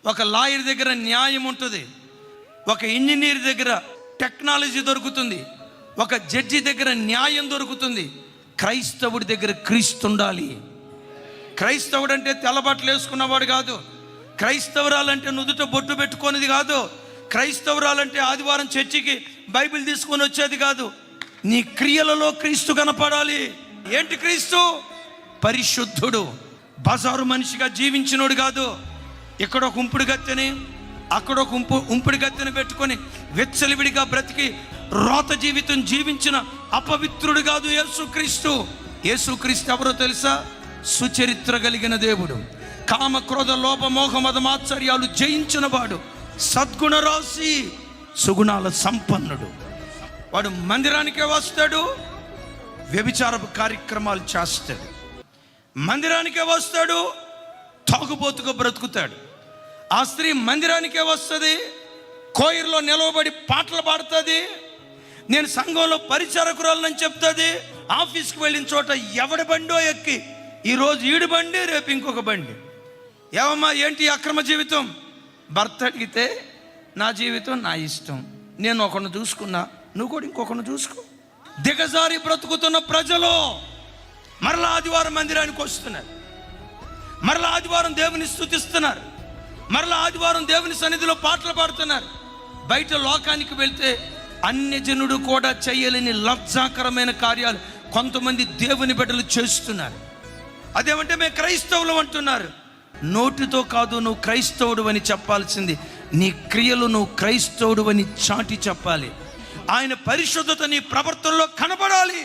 ఒక లాయర్ దగ్గర న్యాయం ఉంటుంది, ఒక ఇంజనీర్ దగ్గర టెక్నాలజీ దొరుకుతుంది, ఒక జడ్జి దగ్గర న్యాయం దొరుకుతుంది. క్రైస్తవుడి దగ్గర క్రీస్తు ఉండాలి. క్రైస్తవుడు అంటే తెల్లబట్టలు వేసుకున్నవాడు కాదు. క్రైస్తవురాలంటే నుదుట బొట్టు పెట్టుకునేది కాదు. క్రైస్తవురాలంటే ఆదివారం చర్చికి బైబిల్ తీసుకొని వచ్చేది కాదు. నీ క్రియలలో క్రీస్తు కనపడాలి. ఏంటి క్రీస్తు? పరిశుద్ధుడు, బజారు మనిషిగా జీవించినోడు కాదు. ఇక్కడ ఒక ఉంపుడు గత్తెని, అక్కడ ఒక ఉంపుడు గత్తెని పెట్టుకొని వెచ్చలివిడిగా బ్రతికి రోత జీవితం జీవించిన అపవిత్రుడు కాదు యేసుక్రీస్తు. యేసుక్రీస్తు ఎవరో తెలుసా? సుచరిత్ర కలిగిన దేవుడు, కామ క్రోధ లోభ మోహ మద మాత్సర్యాలు జయించిన వాడు, సద్గుణ రాశి, సుగుణాల సంపన్నుడు. వాడు మందిరానికే వస్తాడు, వ్యభిచారపు కార్యక్రమాలు చేస్తాడు. మందిరానికే వస్తాడు, తాగుబోతుగా బ్రతుకుతాడు. ఆ స్త్రీ మందిరానికే వస్తుంది, కోయిర్లో నిలవబడి పాటలు పాడుతుంది, నేను సంఘంలో పరిచారకురాలని చెప్తుంది. ఆఫీస్కి వెళ్ళిన చోట ఎవడి బండో ఎక్కి, ఈరోజు ఈడు బండి, రేపు ఇంకొక బండి. ఏమమ్మా ఏంటి అక్రమ జీవితం? భర్త అడిగితే నా జీవితం నా ఇష్టం, నేను ఒకరిని చూసుకున్నా, నువ్వు కూడా ఇంకొకరిని చూసుకో. దిగజారి బ్రతుకుతున్న ప్రజలు మరలా ఆదివారం మందిరానికి వస్తున్నారు, మరలా ఆదివారం దేవుని స్తుతిస్తున్నారు, మరలా ఆదివారం దేవుని సన్నిధిలో పాటలు పాడుతున్నారు. బయట లోకానికి వెళ్తే అన్యజనుడు కూడా చేయలేని లజ్జాకరమైన కార్యాలు కొంతమంది దేవుని బిడ్డలు చేస్తున్నారు. అదేమంటే మేము క్రైస్తవులు అంటున్నారు. నోటితో కాదు నువ్వు క్రైస్తవుడు అని చెప్పాల్సింది, నీ క్రియలు నువ్వు క్రైస్తవుడు అని చాటి చెప్పాలి. ఆయన పరిశుద్ధత నీ ప్రవర్తనలో కనబడాలి.